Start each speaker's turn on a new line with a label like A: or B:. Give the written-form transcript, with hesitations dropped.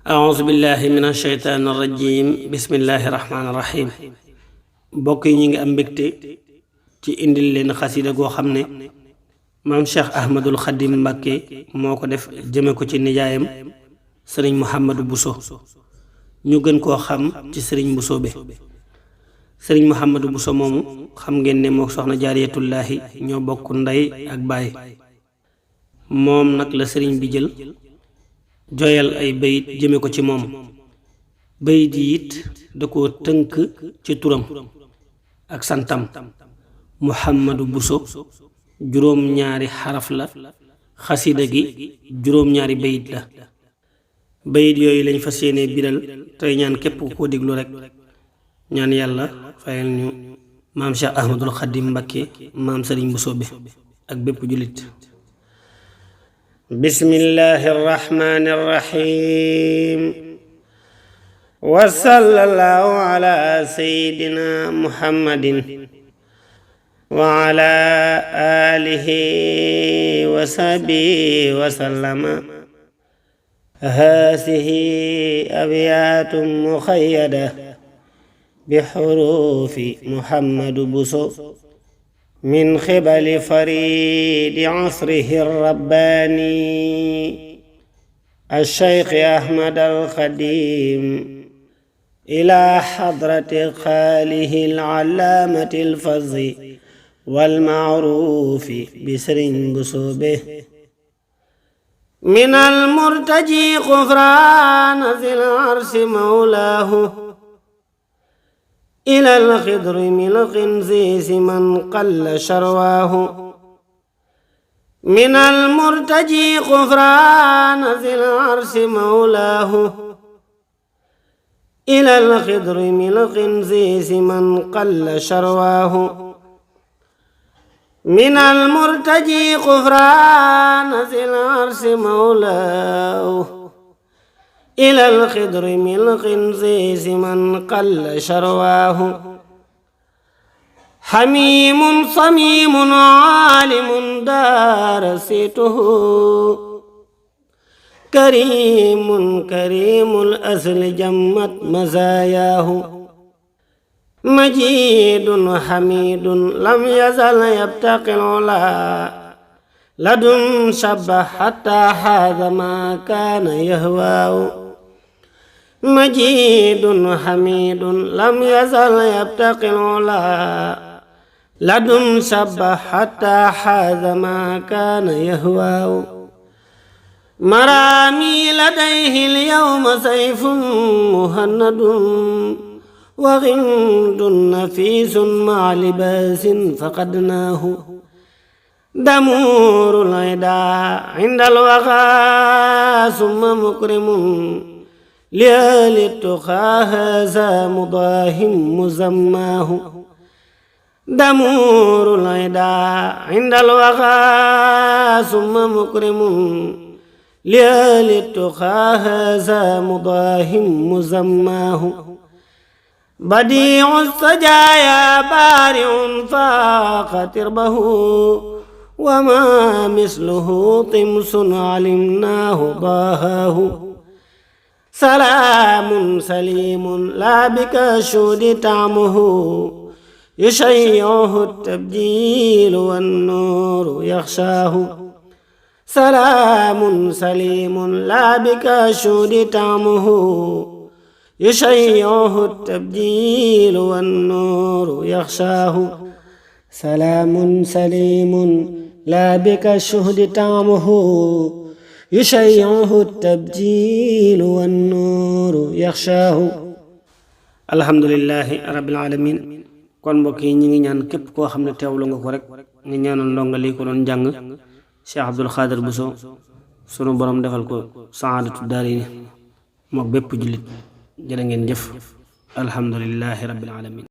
A: auzu billahi min asheytaan irrajim bismillahi irrahmaani irrahim mbokk yi ñi ngi am mbégte ci indil leen xasida goo xam ne maam Cheikh Ahmadul Xadim Mbàkke moo ko def jëme ko ci nijaayam sëriñ Mouhamadou Bousso ñu gën koo xam ci sëriñ Bousso be sëriñ Mouhamadou Bousso moomu xam ngeen ne moo soxna jaariyatullaahi ñoo bokk ndey ak baay moom nag la sëriñ bi jël joyal ay bayit jëme ko ci moom bayit yi it da koo tënk ci turam ak santam Mouhamadou Bousso juróom-ñaari xaraf la xasida gi juróom-ñaari bayit la bayit yooyu lañ fas yéene biral tey ñaan képp ku ko déglu rek ñaan yàlla fayal ñu maam Cheikh Ahmadul Xadim Mbakke maam Sëriñ Bousso bi ak bépp jullit bismillahi irrahmani irrahim wa sallallahu ala sayyidina muhammadin wa ala alihi wa sahbihi wa sallama haasihi abyaatun muxayyada bi xuruufi Muhammadu Bousso min xibali faridi asrihi rabbaani alcheikh Ahmad alxadim ila xadrati xaalihi alaalaamati alfazi walmaaruufi bi Sëriñ Bousso be min almurtaji xufraana zil arsi mawlaahu إلى الخضر من الخنزيس من قل شرواه من المرتجي غفران ذي العرش مولاه إلى الخضر من الخنزيس من قل شرواه من المرتجي غفران ذي العرش مولاه إلى الخضر من الخنزيس من قل شرواه حميم صميم عالم دارسته كريم الأصل جمت مزاياه مجيد حميد لم يزل يبتقي العلا لدن شبه حتى هذا ما كان يهواه مجيد حميد لم يزل يبتقي العلا لدن شبه حتى هذا ما كان يهواه مرامي لديه اليوم سيف مهند وغند نفيس مع لباس فقدناه دمور العدا عند الوغى ثم مكرم لآل التقى هذا مضاهم مزماه دمور العدا عند الوغى ثم مكرم لآل التقى هذا مضاهم مزماه بديع السجايا بارع فاق تربه وما مثله طمس علمناه ضاهاه سلام سليم لا بكشود طعمه يشيعه التبجيل والنور يخشاه سلام سليم لا بكشود طعمه يشيعه التبجيل والنور يخشاه سلام سليم لا بكشهد طعمه يشيعه التبجيل والنور يخشاه alhamdulillahi rabbil alamin kon mbokk yi ñi ngi ñaan képp koo xam ne teewlu nga ko rek ñu ñaanal ndonga li ko doon jàng Cheikh Abdul Xaadir Bousso sunu borom defal ko saadatu daarayni mook bépp jullit jërë ngeen jëf alhamdulillahi rabbil alamin